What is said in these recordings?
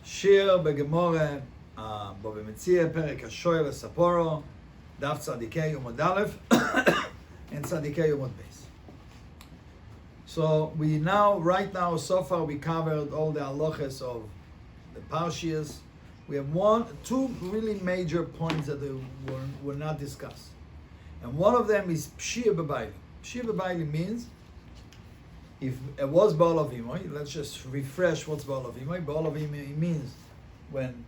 שיר בגמרא, בו במציע, פרק השואל לספורו, דף צדיקי עמוד א', and צדיקי עמוד ב'. So we now, right now, so far we covered all the halachas of the parshias. We have two really major points that were not discussed. And one of them is pshiya beba'alim. Pshiya beba'alim means, if it was Baal Avimoy, let's just refresh what's Baal Avimoy. Baal Avimoy means when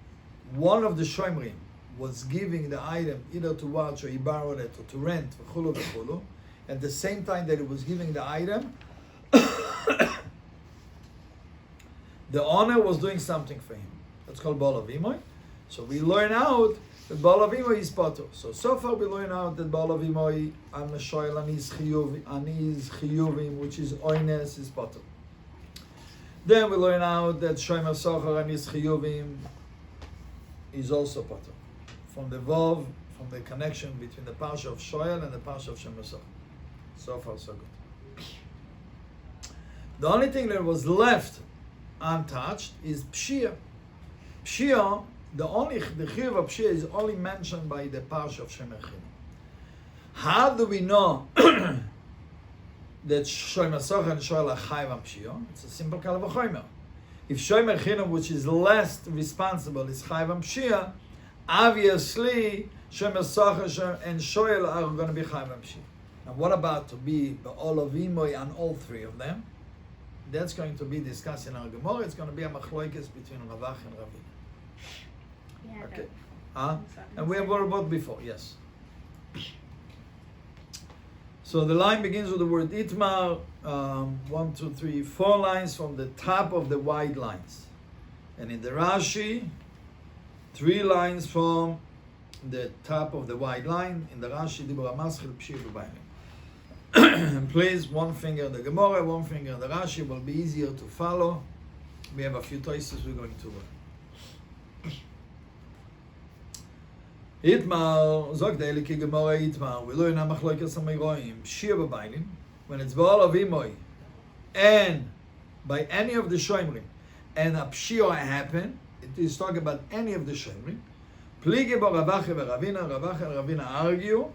one of the Shomrim was giving the item either to watch or he borrowed it or to rent, v'chulu v'chulu, at the same time that he was giving the item, the owner was doing something for him. That's called Baal Avimoy. So we learn out that Baal Avimoy is potter. So far we learn out that Baal Avimoy on the shoyl and his chiyuvim, which is oines, is potter. Then we learn out that shomer socher and his chiyuvim is also potter. From the vav, from the connection between the parsha of shoyl and the parsha of shomer socher. So far so good. The only thing that was left untouched is pshia. Pshia, the chiyuv of pshia is only mentioned by the parsha of Shomer Chinam. How do we know that Shomer Socher and Shoel are chayav on pshia? It's a simple kal v'chomer. If Shomer Chinam, which is less responsible, is chayav on pshia, obviously Shomer Socher and Shoel are going to be chayav on pshia. Now, what about to be Baal Avimoy on all three of them? That's going to be discussed in our Gemara. It's going to be a machloikes between Ravach and Ravina. Yeah, Okay. And we have worried about before, yes. So the line begins with the word Itmar, 1, 2, 3, 4 lines from the top of the wide lines. And in the Rashi, 3 lines from the top of the wide line. In the Rashi, Dibur HaMaschil, Pshir B'Bayim. Please, one finger in the Gemara, one finger in the Rashi will be easier to follow. We have a few choices we're going to learn. Itmar, Zog Deiliki Gemara Itmar, we learn Hamachloikas HaMeiroim, Pshir B'Bayim, when it's Baal Avimoy, and by any of the Shomrim, and a Pshia happened, it is talking about any of the Shomrim. Pligi Bo Ravach and Ravina argue,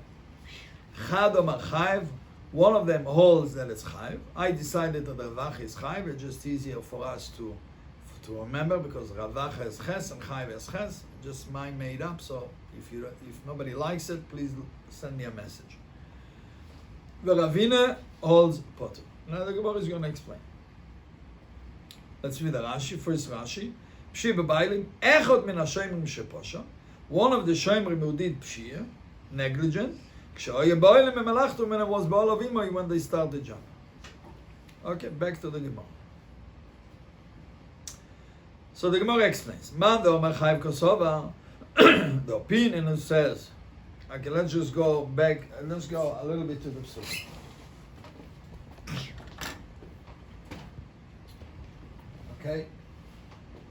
Chad Omar Chayev, one of them holds that it's Chayev. I decided that Ravach is Chayev. It's just easier for us to remember because Ravach has Ches and Chayev has Ches. Just mine made up. So if nobody likes it, please send me a message. The Ravina holds Potter. Now the Gemara is going to explain. Let's read the Rashi. First Rashi. Pshia b'Ba'alim echad min hashomrim sheposha. One of the Shomrim who did Pshia, negligent. When they start the job. Okay, back to the Gemara. So the Gemara explains. The opinion says, okay, let's just go back, let's go a little bit to the psuk. Okay,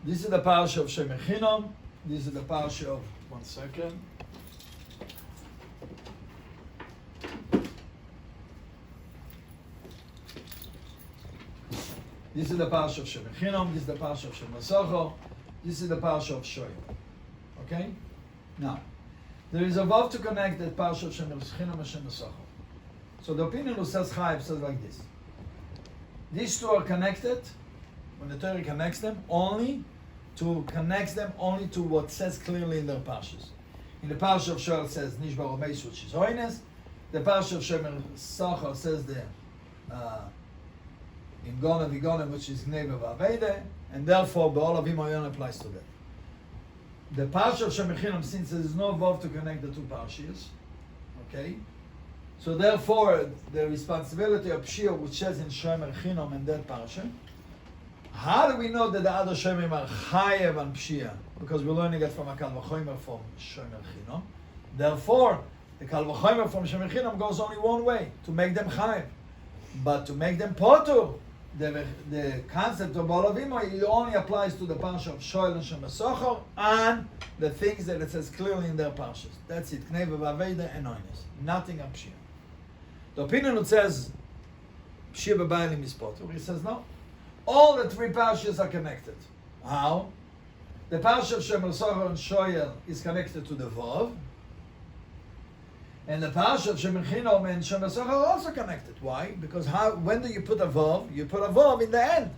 this is the parsha of Shomer Chinam. This is the parsha of, 1 second. This is the parsha of Shomer Chinam, this is the parsha of Shomer Socher, this is the parsha of Shoel. Okay? Now, there is a vav to connect that parsha of Shomer Chinam and Shomer Socher. So the opinion who says Chayev says like this. These two are connected, when the Torah connects them only to what says clearly in their parshas. In the parsha of Shoel says Nishbar Omeis, which is holiness. The parsha of Shomer Socher says the in Gona Vigonim, which is Gneva Vavede, and therefore Baal Avimoy applies to that. The parsha of Shomer Chinam, since there is no vav to connect the two parshas, okay, so therefore the responsibility of Pshia, which says in Shomer Chinam and that parsha, how do we know that the other Shomrim are chayev on Pshia? Because we're learning it from a Kal V'chomer from Shomer Chinam. Therefore, the Kal V'chomer from Shomer Chinam goes only one way, to make them chayev. But to make them potur, the concept of Baal Avimoy, it only applies to the parsha of Shoel and Shomer Socher and the things that it says clearly in their parshas. That's it, Gneva Vaveda and Oines. Nothing on Pshia. The opinion that says Pshia b'Ba'alim is potur, he says no. All the 3 parshas are connected. How? The parsha of Shemer Socher and Shoyel is connected to the Vav. And the parsha of Shemer Chinom and Shemer Socher are also connected. Why? Because when do you put a Vav? You put a Vav in the end.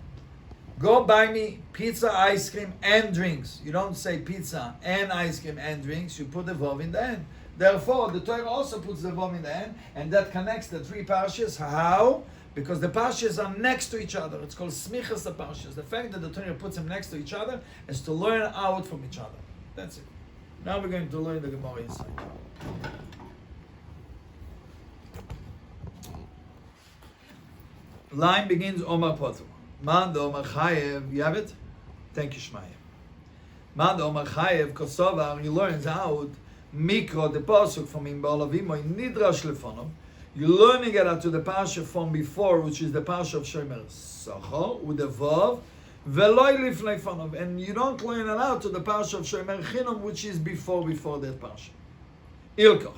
Go buy me pizza, ice cream, and drinks. You don't say pizza and ice cream and drinks. You put the Vav in the end. Therefore, the Torah also puts the Vav in the end, and that connects the three parshas. How? Because the parshas are next to each other. It's called smichas the parshas. The fact that the Torah puts them next to each other is to learn out from each other. That's it. Now we're going to learn the Gemara inside. Line begins Omar Potu. Man the Omar Chayev. You have it? Thank you, Shmaya. Man the Omar Chayev Kosovar. He learns out Mikro the pasuk from in Ba'alavimo Nidrash Lefonov. You're learning it out to the parsha from before, which is the parsha of Shemer Socher with the Vav, Veloy Lifnei Fonov, and you don't learn it out to the parsha of Shemer Chinom, which is before that parsha. Ilkoch.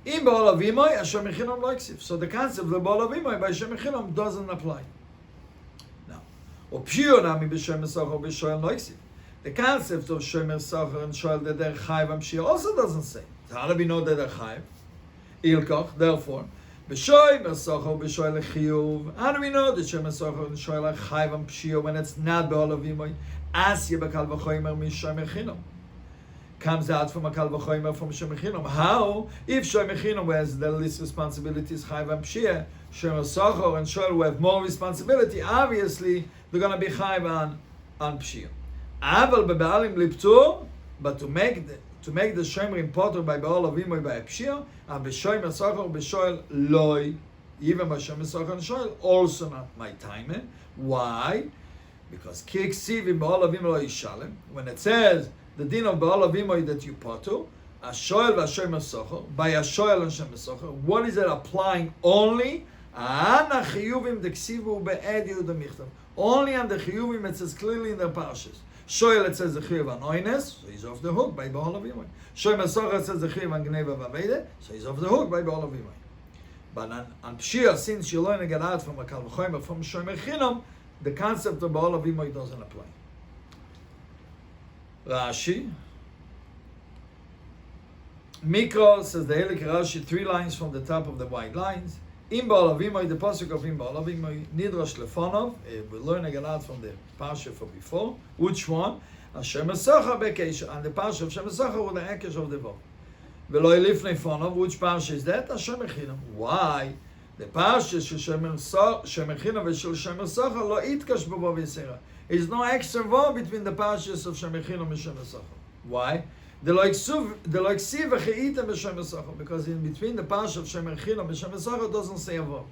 In Ba'alavimo, Shemer Chinom lo iksiv. So the concept of Ba'alavimo by Shemer Chinom doesn't apply. Now, Pshio nami b'Shemer Socher b'Shoel lo iksiv. The concept of Shemer Socher and Shoel that they're Chayv and Pshio also doesn't say. So how do we know that they're Chayv? Ilkoch, therefore, B'shoy Mesocher B'shoy Lechiyuv. How do we know that Shemer Socher and Shoy Lechayv and Pshio when it's not Ba'alavimoy? Asya B'kal V'choymer Mishomer Chinom comes out from a Kal V'choymer from Shemer Chinom. How? If Shemer Chinom has the least responsibilities, Chayv and Pshia, Shemer Socher and Shoy will have more responsibility. Obviously, they're going to be Chayv and Pshia. Aval Beba'alim Liptur, but to make the Shemer Potter by Ba'alavimoy by Pshia, and B'shoy Mesocher B'shoy Loi, even by Shemer Socher and Shoy, also not my time. Why? Because Kiksiv in Ba'alavimoy Lo Yishalem, when it says the din of Ba'alavimoy that you potter, Ashoel v'Shemer Socher, by Ashoel and Shemer Socher, what is it applying only? Ana Chiyuvim Deksivu Be'edu Demichtav. Only on the Chiyuvim it says clearly in the parshas. Shoyel it says the Chiyuv Anoines, so he's off the hook by Ba'alavimoy. Shemer Socher it says the Chiyuv Gneva Vavede, so he's off the hook by Ba'alavimoy. But on Pshia, since you're learning it out from a Kal V'choymer, from Shemer Chinom, the concept of Ba'alavimoy doesn't apply. Rashi. Mikro says the Helik Rashi, 3 lines from the top of the white lines. In Ba'alavimoy, the pasuk of In Ba'alavimoy, Nidrash Lefonov, we're learning it out from the parsha from before. Which one? Shemer Socher Bekesh, and the parsha of Shemer Socher with the Ekesh of the Vav. Veloy Lifnei Fonov, which parsha is that? Shemer Chinom. Why? The parsha of Shemer Chinom and Shemer Socher lo itkash b'vav yisera. There's no extra vav between the parshas of Shemer Chinom and Shemer Socher. Why? The like siv v'cheitem b'Shemer Socher, because in between the parsha of Shemer Chinom and Shemer Socher doesn't say a vav.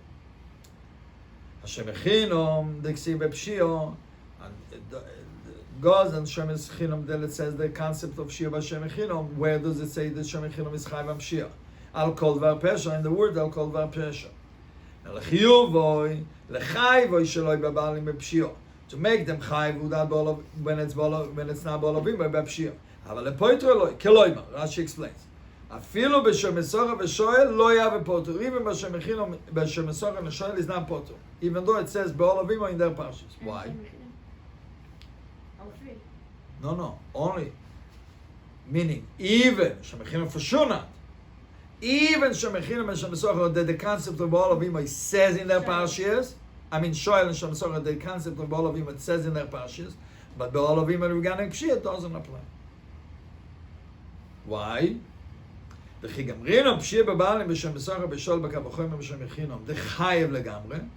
Shemer Chinom, the ksiv b'Pshio, and goes and Shemer Chinom. Then it says the concept of Pshio b'Shemer Chinom. Where does it say that Shemer Chinom is chayv and Pshio? Al kol var pesha, and the word al kol var pesha. Lechiyuvoy, lechayvoy sheloi b'ba'alim b'Pshio, to make them chayv without b'olav when it's not b'olavim by b'Pshio. אבל לפויטר אלוהי, כלוימר, רש"י explains. אפילו בשם סוחר ושואל לא יהיה בפוטר. Even בשם סוחר ושואל is not potter. Even though it says ב'olavim in their parshas. Why? All 3. No, only. Meaning, even, Shemechinam for sure not. Even Shemechinam and Shemer Socher, that the concept of b'olavim says in their parshas. I mean, Shoel and Shemer Socher, the concept of b'olavim says in their parshas. But b'olavim and regarding Pshia doesn't apply. Why? The Chigamrin of Pshia b'ba'alim b'Shemer Socher b'Shoel b'Kal V'choymer b'Shemer Chinom, the Chayev legamre.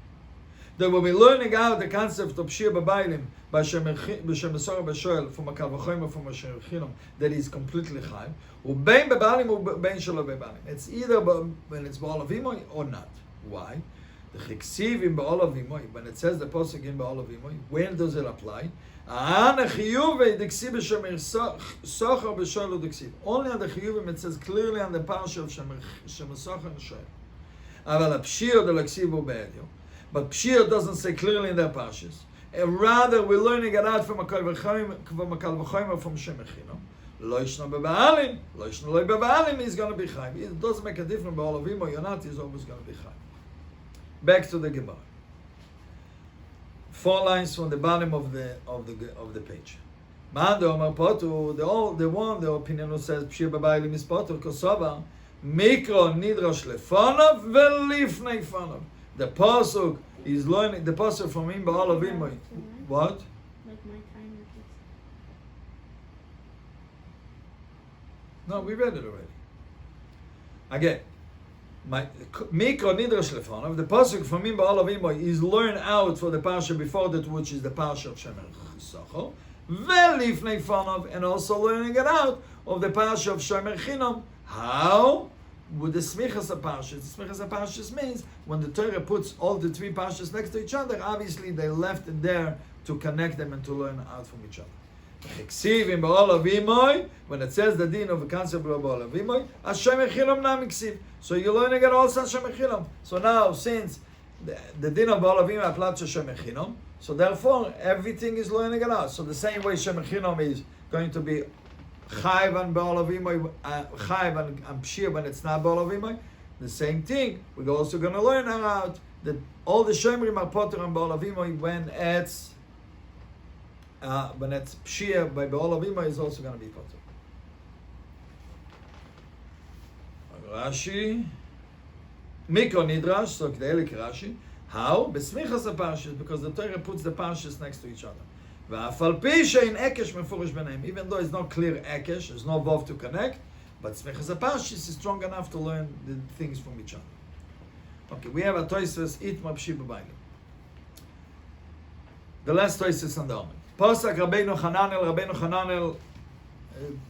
They will be learning out the concept of Pshia b'ba'alim b'Shemer Socher b'Shoel from a Kal V'choymer from Shemer Chinom that is completely Chayev. U'bein b'ba'alim u'bein shelo b'ba'alim. It's either when it's b'olavimoy or not. Why? The Chiksiv in b'olavimoy, when it says the pasuk in b'olavimoy, when does it apply? Only on the Chiyuvim it says clearly on the parsha of Shemer Socher and Shoel. But Pshia doesn't say clearly in their parshas. Rather, we're learning it out from a Kal V'choymer from Shemer Chinom. Lo yishno b'ba'alim, lo yishno lo b'ba'alim is going to be chayv. It doesn't make a difference b'olavim or not. He's always going to be chayv. Back to the Gemara. 4 lines from the bottom of the page. Man the Omar Potu, the opinion who says Pshia b'Babailim is Potu, Kosovar, Mikro Nidrash Lefonov, Velifnei Fonov. The Pasuk is learning, the Pasuk from him, Ba'alavim. What? Like my time with this. No, we read it already. Again, Mikro Nidrash Lefonov, the Pasuk from him, Ba'alavim, is learned out for the Pasha before that, which is the Pasha of Shemer Chesachol. Velifnei Fonov, and also learning it out of the Pasha of Shomer Chinom. How? With the Smichas HaPashas. The Smichas HaPashas means when the Torah puts all the three Pashas next to each other, obviously they left it there to connect them and to learn out from each other. When it says the din of the concept of Ba'al Avimoy, Shomer Chinom nam iksiv. So you're learning it also Shomer Chinom. So now, since the din of Ba'al Avimoy applies to Shomer Chinom, so therefore, everything is learning it out. So the same way Shemer Chinom is going to be Chayv and Ba'al Avimoy, Chayv and Pshia when it's not Ba'al Avimoy, the same thing. We're also going to learn out that all the Shemrim are Potter and Ba'al Avimoy when it's Pshia by Ba'al Avimoy is also going to be Potter. Rashi, Mikro Nidrash, so K'delik Rashi. How? Besmichas HaPashas, because the Torah puts the Pashas next to each other. V'afal pi shein ekesh mefurish b'neim. Even though it's not clear ekesh, there's no vav to connect, but Smichas HaPashas is strong enough to learn the things from each other. Okay, we have a Toisves Itmar Pshi B'Bailim. The last Toisves on the Omen. Pasuk Rabbeinu Hananel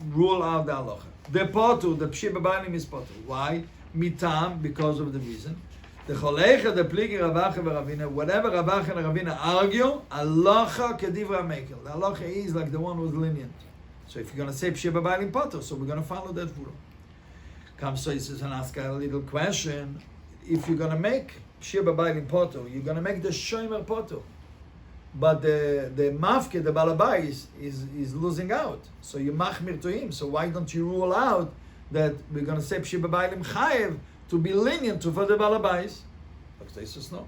rule out the halacha. The potu, the Pshi B'Bailim is potu. Why? Mitam, because of the reason. The cholecha, the pligi Ravacha v'Ravina, whatever Ravacha and Ravina argue, halacha kedivra mekel. The halacha is like the one who's lenient. So if you're going to say Pshia b'Bailim potter, so we're going to follow that rule. Come so he says and ask a little question. If you're going to make Pshia b'Bailim potter, you're going to make the shomer potter. But the mafke, the balabais, is losing out. So you machmir to him. So why don't you rule out that we're going to say Pshia b'Bailim chayev to be lenient to for the balabais? He says no.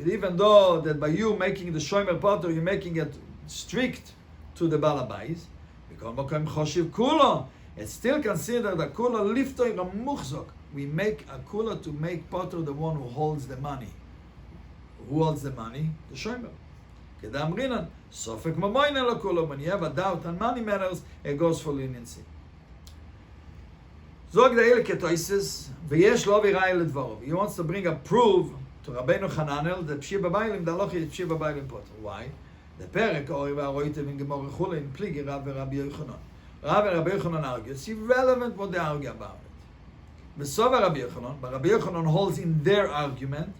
Even though that by you making the shomer potter, you're making it strict to the balabais, it's still considered a kula liftoy muchzok. We make a kula to make potter the one who holds the money. Who holds the money? The shomer. When you have a doubt on money matters, it goes for leniency. Zog the Eile Ketoises, v'yesh lo v'iraya ledvorov. He wants to bring a proof to Rabbeinu Hananel that Pshia b'Babailim, the halacha is Pshia b'Babailim potter. Why? The perek ori v'aroitev in Gemara Chula in pligi Rav v'Rabbi Yochanan. Rav and Rabbi Yochanan argue. It's irrelevant what they argue about it. V'sova Rabbi Yochanan, but Rabbi Yochanan holds in their argument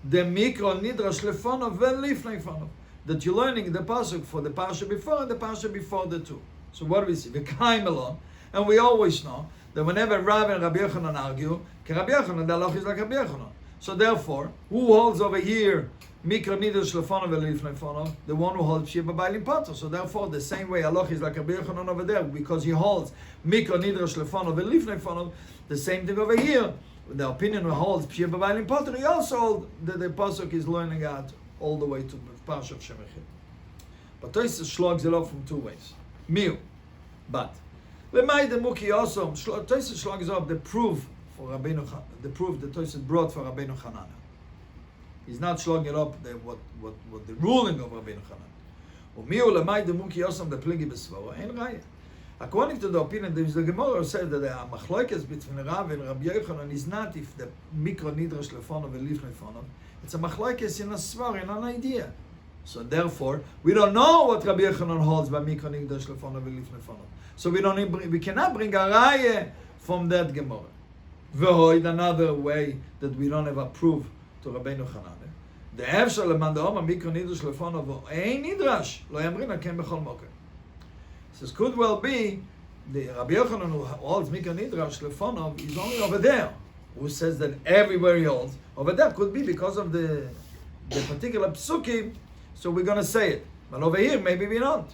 the mikro nidrash lefonov v'lifnei fonov, that you're learning the pasuk for the pasuk before and the pasuk before the two. So what do we see? V'kaim alon, and we always know that whenever Rav and Rabbi Yochanan argue, Rabbi Yochanan, the halacha is like Rabbi Yochanan. So therefore, who holds over here Mikra Nidrash Lefonov Velifnei Fonov? The one who holds Pshia b'Babailim potter. So therefore, the same way halacha is like Rabbi Yochanan over there, because he holds Mikra Nidrash Lefonov Velifnei Fonov. The same thing over here. The opinion who holds Pshia b'Babailim potter, he also holds that the pasuk is learning out all the way to Parsha of Shemechim. But Tosfos shlogs it off from two ways. Miu, but. Lemay the Muki also, Tosfos shlogs up the proof for Rabbeinu, the proof that Tosfos brought for Rabbeinu Hananel. He's not shlogging it up what the ruling of Rabbeinu Hananel. Umiu lemay the Muki also the pligi besvora ein raya. According to the opinion, there is the Gemara said that the machlokes between Rav and Rabbi Yochanan is not if the mikro nidrash lefonov and lifnei fonov. It's a machlokes in a svar, in an idea. So therefore, we don't know what Rabbi Yochanan holds by mikro nidrash lefonov and lifnei fonov. So we cannot bring a raya from that Gemara. V'hoid another way that we don't have a proof to Rabbeinu Hananel. The efshar lemandaoma mikro nidrash lefonov ein nidrash lo yamrina ken bechol moker. This could well be the Rabbi Yochanan who holds mikro nidrash lefonov is only over there. Who says that everywhere he holds over there could be because of the particular psukim. So we're going to say it, but over here maybe we don't.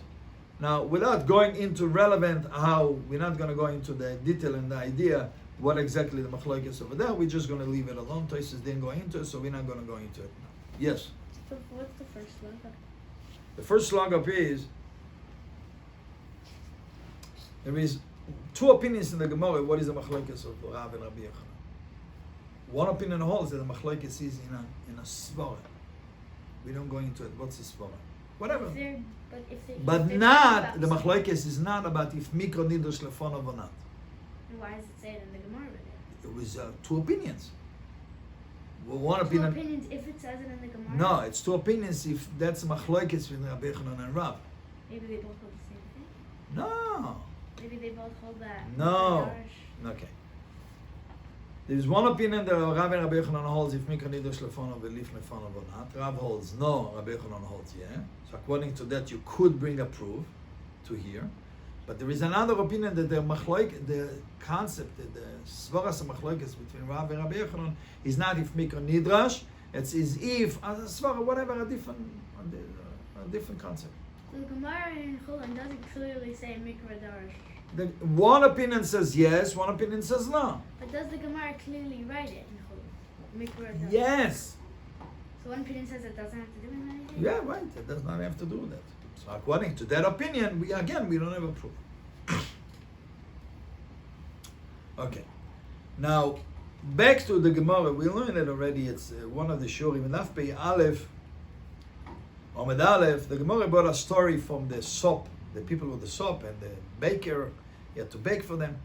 Now, without going into relevant how, we're not going to go into the detail and the idea what exactly the machlokes is over there. We're just going to leave it alone. Tosfos didn't go into it, so we're not going to go into it now. Yes? So what's the first letter? The first log up is there is two opinions in the Gemara. What is the machlokes of Rav and Rabbi Yochanan? One opinion holds that the machlokes is in a svara. We don't go into it. What's the svara? Whatever. But not the machlokes is not about if mikro nidus lefonov or not. Why does it say it in the Gemara? It was two opinions. Well, one Two opinion. opinions if it says it in the Gemara? No, it's two opinions if that's machlokes between Rabbi Yochanan and Rav. Maybe they both hold the same thing? No. Maybe they both hold that. No. Darish. Okay. There's one opinion that Rav and Rabbi Yochanan holds if Mikra Nidosh Lefonov and Lif Lefonov or not. Rav holds no, Rabbi Yochanan holds yeah. So according to that, you could bring a proof to here. But there is another opinion that the concept, the Svaras Machloikes between Rav and Rabbi Yochanan is not if Mikra Nidrash, it's is if, as a Svara, whatever, a different concept. So the Gemara in Chulin doesn't clearly say Mikra Darish. One opinion says yes, one opinion says no. But does the Gemara clearly write it in Chulin? Mikra Darish. Yes. So one opinion says it doesn't have to do with anything? Yeah, right. It does not have to do with that. So according to that opinion, we don't have a proof. Okay. Now, back to the Gemara. We learned it already. It's one of the Shurim. In Daf Pei Aleph, Omed Aleph, the Gemara brought a story from the sop, the people with the sop, and the baker, he had to bake for them.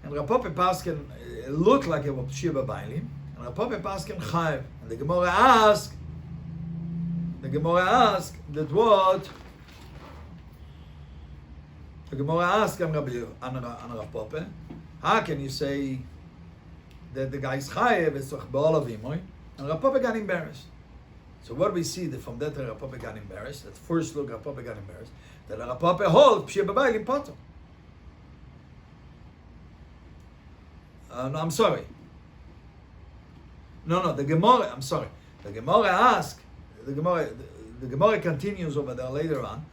And Rav Papa Paskin, it looked like it was Pshia B'Bailim. And Rav Papa Paskin Chayev. And the Gemara asked that what? The Gemara asked Rav Papa, how can you say that the guy's Chayev is Tzach Ba'olavim? And Rav Papa got embarrassed. So what do we see that from that Rav Papa got embarrassed? At first look, Rav Papa got embarrassed. That Rav Papa holds Pshia B'Bailim Pato. No, I'm sorry. No, the Gemara, I'm sorry. The Gemara asked, the Gemara continues over there later on,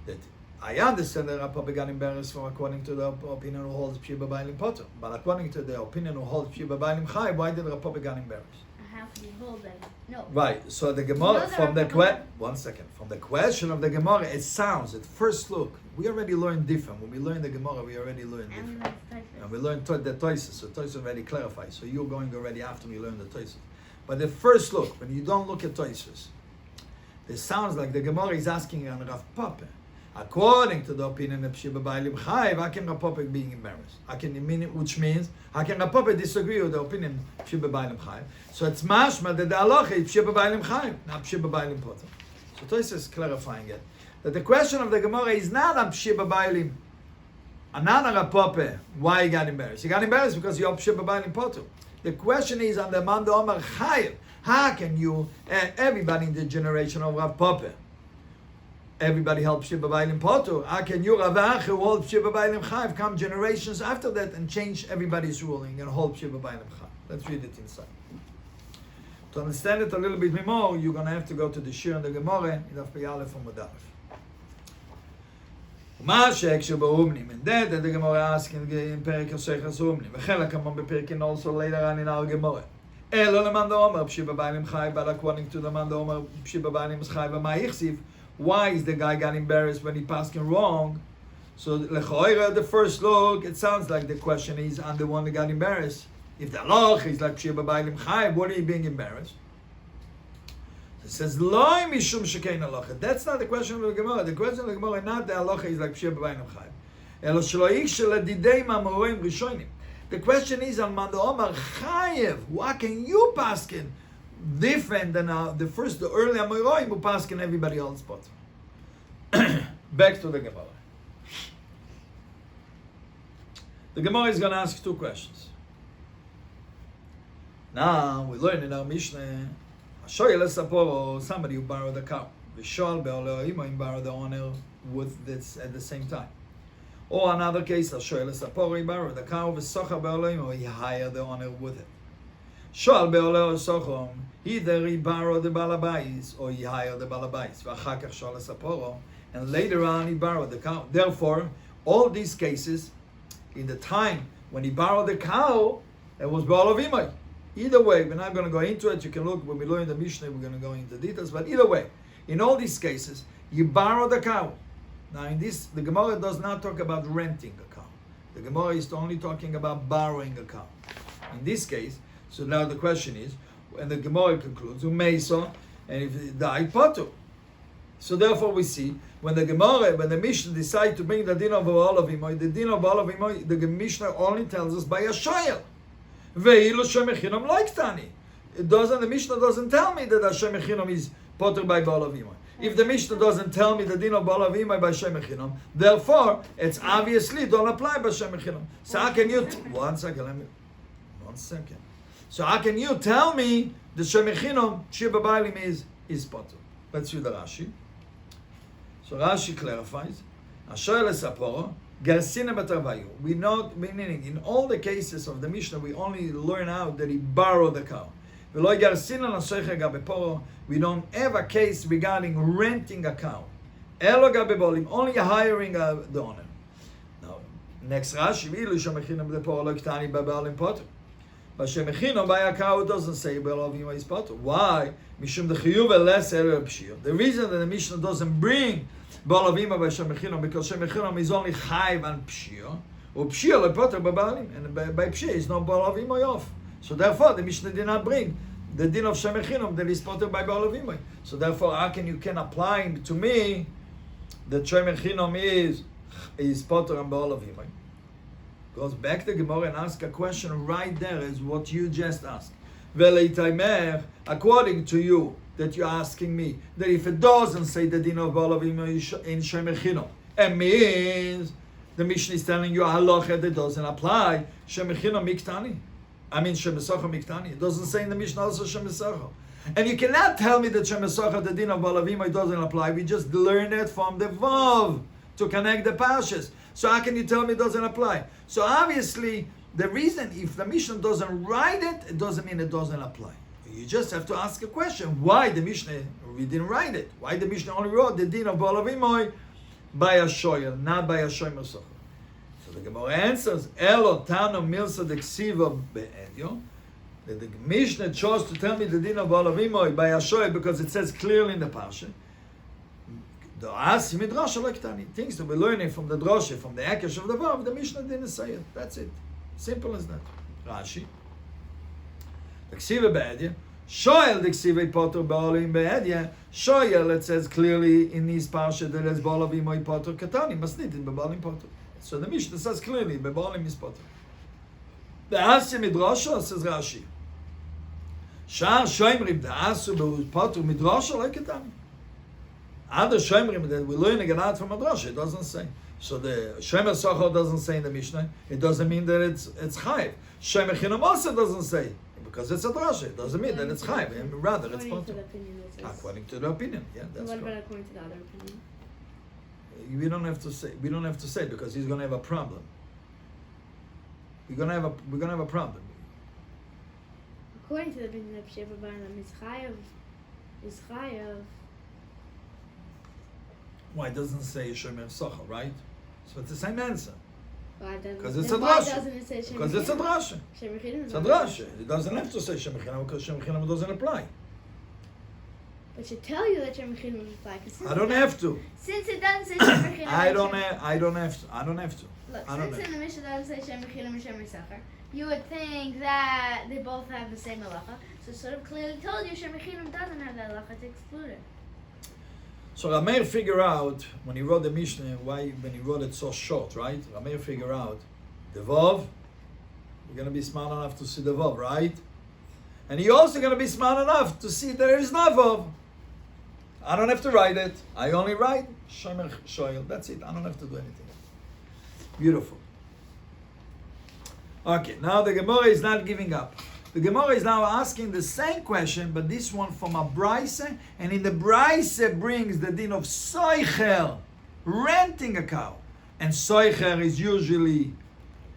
that I understand that Rav Papa got embarrassed from according to the opinion who holds Pshia B'Bailim Pato. But according to the opinion who holds Pshia B'Bailim Chai, why did Rav Papa got embarrassed? How can you hold them? No. Right, so the Gemara, from the question of the Gemara, it sounds, at first look, we already learned different. When we learn the Gemara, we already learned different. And we learned the Toises, so Toises already clarifies. So you're going already after we learn the Toises. But the first look, when you don't look at Toises, it sounds like the Gemara is asking on Rav Papa, according to the opinion of Pshia B'Bailim Chai, how can Rav Papa be embarrassed? Which means, how can Rav Papa disagree with the opinion of Pshia B'Bailim Chai? So it's mashma that the halacha is Pshia B'Bailim Chai, not Pshia B'Bailim Potter. So Tosis is clarifying it. That the question of the Gemara is not on Pshia B'Bailim, and not on Rav Papa, why he got embarrassed. He got embarrassed because he opted Pshia B'Bailim Potter. The question is on the Manda Omar Chayev. How can you, everybody in the generation of Rav Papa, everybody held Pshia B'Bailim Potter. How can you, Rav Acha, who hold Pshia B'Bailim Chayev, come generations after that and change everybody's ruling and hold Pshia B'Bailim Chayev? Let's read it inside. To understand it a little bit more, you're going to have to go to the Shir and the Gemara in Daf Pei Aleph and Mud Aleph. ומה שהקשר באומנים, and that the Gemara asks in פרק יוסייחס אומנים, וחלק המון בפרקים also later on in our Gemara. אלו למאן דאומר פשי בבעלים חי, but according to the man דאומר פשי בבעלים חי, ומה יחסיב, why is the guy got embarrassed when he passed him wrong? So lechoira, the first look, it sounds like the question is on the one that got embarrassed. If the halacha is like pshia b'bailim chai, what are you being embarrassed? It says loy mishum shekein halacha. That's not the question of the Gemara. The question of the Gemara is not the halacha is like pshia b'bailim chai. Elo shelo ikshel didei ma'amorim rishonim. The question is on man omar chayev. Why can you paskin different than the early Amoraim who paskin everybody else spot? Back to the Gemara. The Gemara is going to ask two questions. Now we learn in our Mishnah, somebody who borrowed a cow. Vishal be'oleoim borrowed the owner with this at the same time. Or another case, he borrowed the cow, v'socha be'oleoim, or he hired the owner with it. Shal be'oleo sochom, either he borrowed the balabais or he hired the balabais. V'achakach shal esaporo, and later on he borrowed the cow. Therefore, all these cases, in the time when he borrowed the cow, it was ba'olavimai. Either way, we're not going to go into it. You can look when we learn the Mishnah. We're going to go into details. But either way, in all these cases, You borrow the cow. Now in this, the Gemara does not talk about renting a cow. The Gemara is only talking about borrowing a cow. In this case, so now the question is, and the Gemara concludes, Umeisa, and if it died, Potter. So therefore we see, when the Mishnah decide to bring the din of Ba'alim, the din of Ba'alim, the Mishnah only tells us by a shoyel. Ve'ilu shemechinam like tani. The Mishnah doesn't tell me that Hashem Echinam is Potter by Ba'alim. If the Mishnah doesn't tell me the din of Ba'alim by Shem Echinam, therefore it's obviously don't apply by Shem Echinam. So how can you? One second. So how can you tell me the Shem Echinam Shir B'Ba'alim is Potter? Let's read the Rashi. So Rashi clarifies. Asher lesaporo garsina b'tarvayu. We know, meaning in all the cases of the Mishnah, we only learn out that he borrowed the cow. We don't have a case regarding renting a cow. Only hiring the owner. Now, next Rashi, by a cow doesn't say is potter. Why? The reason that the Mishnah doesn't bring Ba'alim by Shem Echinam, because Shem Echinam is only chayv and pshia, or pshia lepotter b'Ba'alim, and by pshia is no Ba'alim off. So therefore, the Mishnah did not bring the din of Shem Echinam that is potter by Ba'alim. So therefore, how can you apply to me that Shem Echinam is potter and Ba'alim? Goes back to Gemara and ask a question right there is what you just asked. Ve'leitaimer, according to you, that you're asking me, that if it doesn't say the din of Ba'alim in Shem Echinam, it means the Mishnah is telling you a halacha that doesn't apply. Shem Echinam miktani. I mean Shem Esocha miktani. It doesn't say in the Mishnah also Shem Esocha. And you cannot tell me that Shem Esocha, the din of Ba'alim, doesn't apply. We just learned it from the Vav to connect the parshas. So how can you tell me it doesn't apply? So obviously, the reason if the Mishnah doesn't write it, it doesn't mean it doesn't apply. You just have to ask a question. Why the Mishnah, we didn't write it? Why the Mishnah only wrote the din of Ba'alim by a shoyel, not by a shoyel Esocha? So the Gemara answers, Elo tano milsa deksiva be'edyo. The Mishnah chose to tell me the din of Ba'alim by a shoyel because it says clearly in the parsha. The Asi Midrash Lektani, things that we're learning from the Droshe, from the Akesh of the Vav, the Mishnah didn't say it. That's it. Simple as that. Rashi. The Ksiva Be'edya. Shoyel the Ksiva Potter Ba'alim Be'edya. Shoyel, it says clearly in this parsha that it's Ba'alim Moy Potter Katani. Masnit in Ba'alim Potter. So the Mishnah says clearly, Ba'alim is Potter. The Asi Midrash says Rashi. Shar Shoymrim, the Asu Potter Midrash Lekatani. Other Shemrim that we're learning it out from Madrash, it doesn't say. So the Shem Esocha doesn't say in the Mishnah. It doesn't mean that it's chayv. Shem Echinam also doesn't say because it's a drasha. It doesn't mean that it's chayv. Rather, it's potter. According to the opinion, yeah, that's what correct. about according to the other opinion? We don't have to say. We don't have to say because he's going to have a problem. We're going to have a problem. According to the opinion of Shir B'Ba'alim, is chayav. Why it doesn't say Shem Esocha, right? So it's the same answer. Because it's a drasha. Because it's a drasha. It's a drasha. It doesn't have to say Shem Echinam because Shem Echinam doesn't apply. But should tell you that Shem Echinam will apply. I don't have to. Since it doesn't say Shem Echinam. I don't have to. Look, since in the Mishnah doesn't say Shem Echinam and Shem Esocha, you would think that they both have the same halacha. So it sort of clearly told you Shem Echinam doesn't have that halacha to exclude it. So Rameir figured out when he wrote the Mishnah when he wrote it so short, right? Rameir figured out the Vav. We're going to be smart enough to see the Vav, right? And he also going to be smart enough to see there is no Vav. I don't have to write it. I only write Shomer Shoyel. That's it. I don't have to do anything else. Beautiful. Okay, now the Gemara is not giving up. The Gemara is now asking the same question, but this one from a Braise, and in the Braise brings the din of Soicher, renting a cow. And Soicher is usually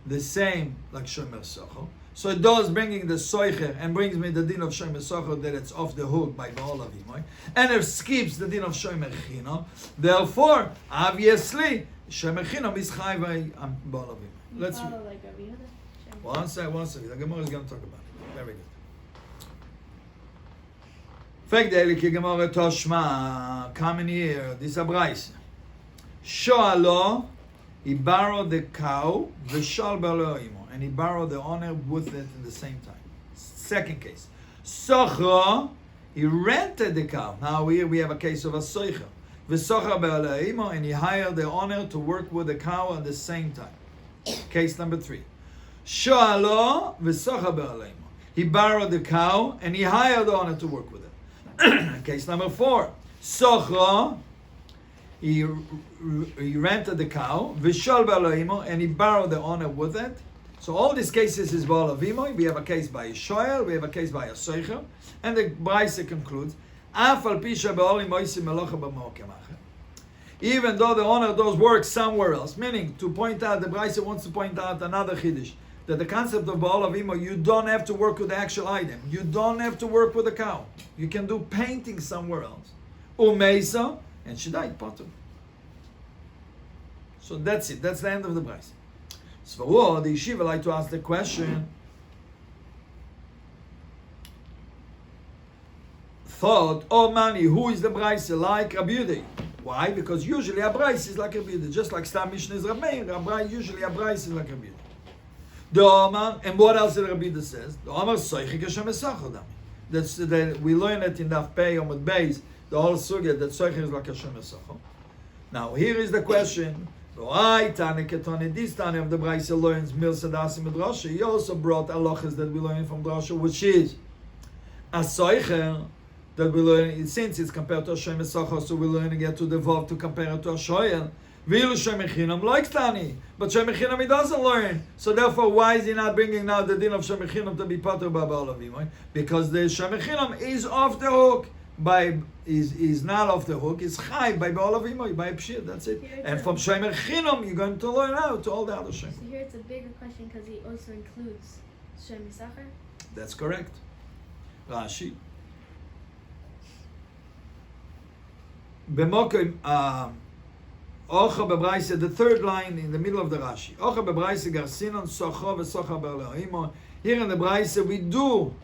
the same like Shomer Socho. So it does bringing the Soicher and brings me the din of Shomer Socho that it's off the hook by Ba'alim. And it skips the din of Shomer Chinam. Therefore, obviously, Shomer Chinam is Chai by Ba'alim. Let's see. One second. The Gemara is going to talk about it. Very good. Fact daily ki Gemara Toshma, come in here, this is a Bryce. Shoalo, he borrowed the cow, v'shal b'Elohimo, and he borrowed the owner with it in the same time. Second case. Socha, he rented the cow. Now here we have a case of a soicha. V'socha b'Elohimo, and he hired the owner to work with the cow at the same time. Case number 3. Shoalo, v'socha b'Elohimo. He borrowed the cow, and he hired the owner to work with it. Case number 4. Socha, he rented the cow, v'shal b'Elohimo, and he borrowed the owner with it. So all these cases is b'Elohimo. We have a case by a shoel, we have a case by a soicha, and the Braisa concludes, Af al pisha b'Elohimo isi melocha b'mokem acher. Even though the owner does work somewhere else, meaning to point out, the Braisa wants to point out another chiddush, that the concept of b'Elohimo, you don't have to work with the actual item. You don't have to work with the cow. You can do painting somewhere else. Umeisa, and she died, potter. So that's it. That's the end of the Braisa. So the yeshiva like to ask the question, thought, oh mani, who is the Braisa like Rabbi Yehuda? Why? Because usually a Braisa is like Rabbi Yehuda. Just like Stam Mishnah is Rabbi Meir, usually a Braisa is like Rabbi Yehuda. The Omar, and what else did Rabbi Yehuda says? The Omar Soichik Hashem Esachar Dami. That's we learn it in Daf Pei Omad Beis, the whole Sugיא, that Soichik is like Hashem Esachar. Now here is the question. This Tani of the Braisa learns Mil Sadasi Midrasha. He also brought halachas that we learn from Drasha, which is a Soicher that we learn, since it's compared to Hashem Esachar, so we're learning it to the Vav to compare it to a Shoel. Vilu Shem Echinam like Tani, but Shem Echinam he doesn't learn. So therefore, why is he not bringing now the din of Shem Echinam to be patur by Ba'alavim? Because the Shem Echinam is off the hook. Is not off the hook. It's chai by Ba'alavim, by Pshia. That's it. And from Shem Echinam, you're going to learn out to all the other Shem. So here it's a bigger question because he also includes Shem Yisachar. That's correct. Rashi. B'mokim. Ocha bebraisa, the third line in the middle of the Rashi. Ocha bebraisa garsinon socha v'socha b'Elohimo. Here in the Braisa we do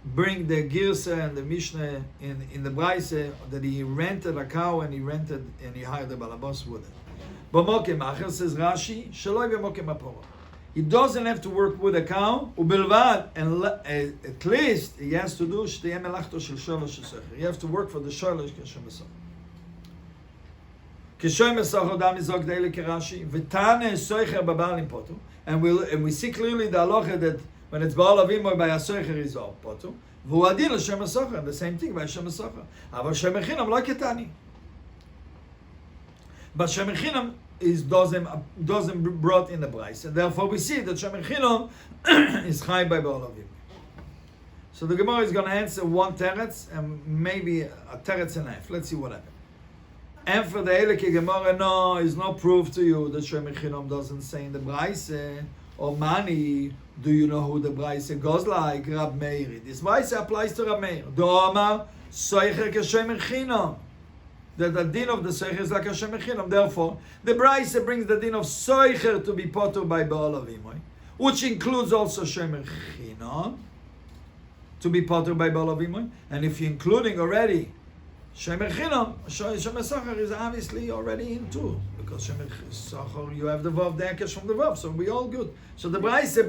bring the Girsa and the Mishnah in the Braisa that he rented a cow and he hired the balabos with it. B'mokim acher says Rashi shaloi b'mokim apora. He doesn't have to work with a cow. Ubilvad, and at least he has to do shteyeh melachto shel sholosh shesocher. He has to work for the sholosh kashem besocher. Kishoy Mesach Odam Nizok Daily Kerashi, Vitane Soicher Beba'alim Potu, and we see clearly the halacha that when it's Ba'alavim or by a Soicher is all Potu, V'uadin L'Shem Esocher, the same thing by Shem Esocher. Aval Shem Echinam like Ketani. But Shem Echinam doesn't brought in the Braisa, and therefore we see that Shem Echinam is Chai by Ba'alavim. So the Gemara is going to answer one teretz and maybe a teretz and a half. Let's see what happens. And for the Eleke Gemara, no, is no proof to you that Shem Echinam doesn't say in the Braisa, or Mani, do you know who the Braisa goes like? Rab Meir. This Braisa applies to Rab Meir. Do'ama, Soicher Kashem Echinam. That the din of the Soicher is like Hashem Echinam. Therefore, the Braisa brings the din of Soicher to be potur by Ba'alavim, which includes also Shem Echinam, to be potur by Ba'alavim. And if you're including already Shem Echinam, Shem Esachar is obviously already in too, because Shem Esachar, you have the Vav, the Akesh from the Vav, so we all good. So the Braisa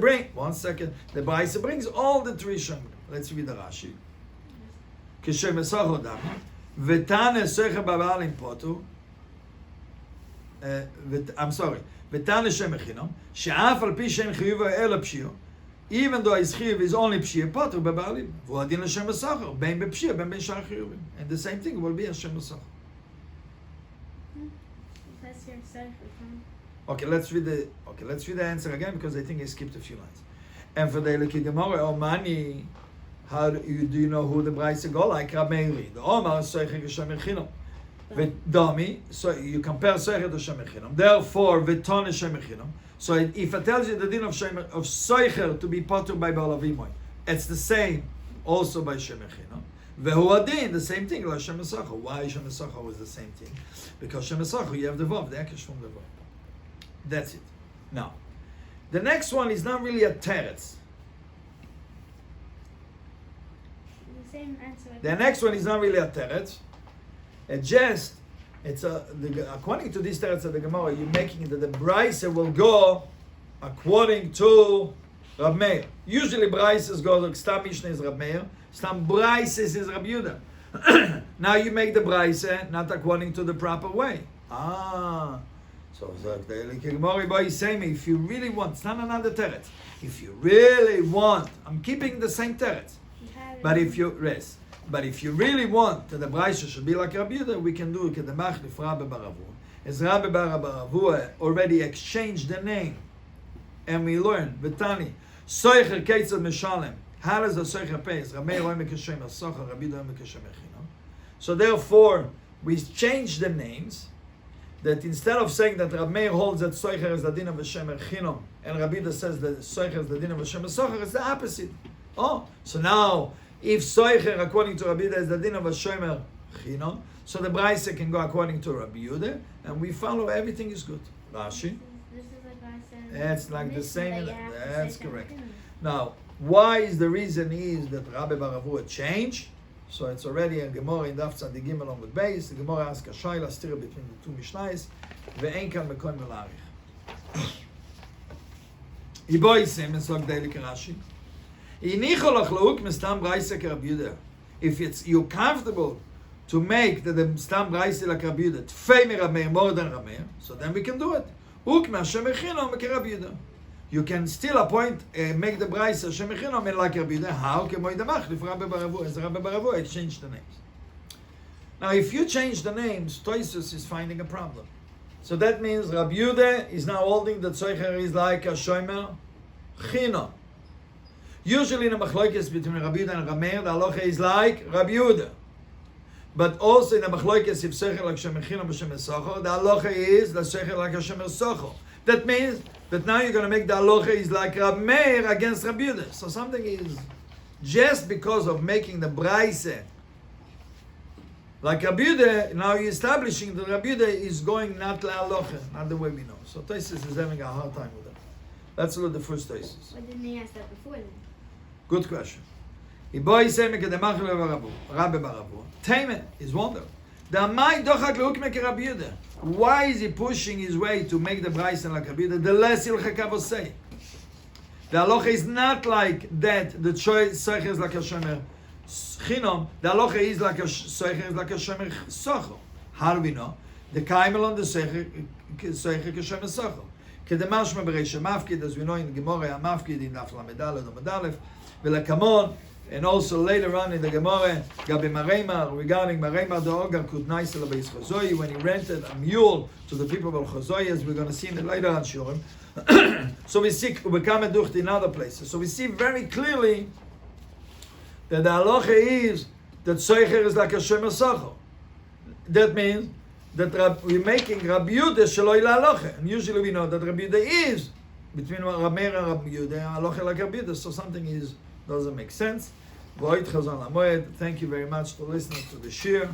the Braisa brings all the three Shem. Let's read the Rashi. Kishem Esachar Dam, V'tane Soicher B'Ba'alim Potu, I'm sorry, V'tane Shem Echinam, She'af al pi she'en chiyuva ela pshio, even though his chiyuv is only pshia potter beba'alim, v'uadin l'shem esachar, ben bepshia, ben b'shar chiyuvim, and the same thing will be Hashem esachar. That's your side for fun. Okay, let's read the answer again because I think I skipped a few lines. And for the Eliki Gemara, oh mani, how do you know who the Braisa go like? Rab Meir. The Omar Soicher Hashem Echinam. V'dami, so you compare Soicher to Hashem Echinam. Therefore, v'ton Hashem Echinam. So if it tells you the din of Soicher to be potur by Ba'alavim, it's the same also by Shem Echinam. Ve'huadin, the same thing like Shem Esachar. Why Shem Esachar was the same thing? Because Shem Esachar, you have the Vav, the Akesh from the Vav. That's it. Now, the next one is not really a teretz. same answer. The next one is not really a teretz. According to this teretz of the Gemara, you're making that the Braisa will go according to Rab Meir. Usually Braisas go like Stam Mishnah is Rab Meir, Stam Braisas is Rab Yehuda. Now you make the Braisa not according to the proper way. So the Gemara is saying, if you really want, it's not another teretz. If you really want, I'm keeping the same teretz. But if you really want that the Braisa should be like Rabbi Yehuda, we can do it. The Machlif Rabbi Baravu. As Rabbi Baravu already exchanged the name, and we learn Vitani Soicher Keitzad Mishalem. How does the Soicher pay? Rabbi Roy Mekashem Socher, Rabbi Yehuda Mekashem Echinam. So therefore, we change the names. That instead of saying that Rabbi Meir holds that Soicher is the din of Hashem Echinam, and Rabbi Yehuda says that Soicher is the din of Hashem Socher, it's the opposite. So now, if Soicher, according to Rabbi Yehuda, is the din of Hashem Echinam, so the Braisa can go according to Rabbi Yehuda, and we follow everything is good. Rashi. This is like I said. That's like the same. That you have to That's say correct. something. Now, why is the reason is that Rabbi Baravu changed? So it's already a Gemara in Daf Tzadi Gimel on with base. The Gemara asks a shayla stira between the two Mishnayos. Ve'en kan mekon melarich. Iboisim es log daily Rashi. Inicho lach lauk mistam Braisa Rabbi Yehuda. If you're comfortable to make the stam Braisa like Rabbi Yehuda, tfei me Rabbi Meir more than Rabbi Meir, so then we can do it. Uk me Hashem Echinam me Rabbi Yehuda. You can still make the Braisa Hashem Echinam like Rabbi Yehuda. How? Kemoi demach if Rabbi Baravu, as Rabbi Baravu exchange the names. Now, if you change the names, Toisus is finding a problem. So that means Rabbi Yehuda is now holding that Tzeicher is like a Shomer Chino. Usually in the Machlokes between Rabbi Yehuda and Rabbi Meir, the halacha is like Rabbi Yehuda. But also in the Machlokes, if Tzeicher like Shomer Chino b'Shem Socho, the halacha is the Tzeicher like a Shomer Socho. That means that now you're going to make the halacha is like Rabbi Meir against Rabbi Yehuda. So something is, just because of making the Braise like Rabbi Yehuda, now you're establishing that Rabbi Yehuda is going not la halacha, not the way we know. So Taisus is having a hard time with that. Let's look at the first Taisus. Why didn't he ask that before then? Good question. Rabbi Baravu. Taimen is wonder. Why is he pushing his way to make the Braisa like Rabbi Yehuda? The less he'll say. The halacha is not like that. The Tzeicher is like a Shomer Chinom. The halacha is like a Tzeicher is like a Shomer Socho. How do we know? The Kaimel on the Tzeicher Shomer Socho. Kedemashma Bereisha Mafkid, as we know in the Gemara, Mafkid in Daf Lamed Daled or Medalef, Velakamon, and also later on in the Gemara, Gabi Mareimar, regarding Mareimar the Ogar could nice Beis Chazoi when he rented a mule to the people of Chazoi, as we're going to see in the later on Shurim. So we see Ubekame Ducht in other places. So we see very clearly that the halacha is that Tzeicher is like a Shomer Socho. That means that we're making Rabbi Yehuda sheloi la'halacha, and usually we know that Rabbi Yehuda is between Rabbi Meir and Rabbi Yehuda, halacha like Rabbi Yehuda, so something doesn't make sense. Thank you very much for listening to the shir.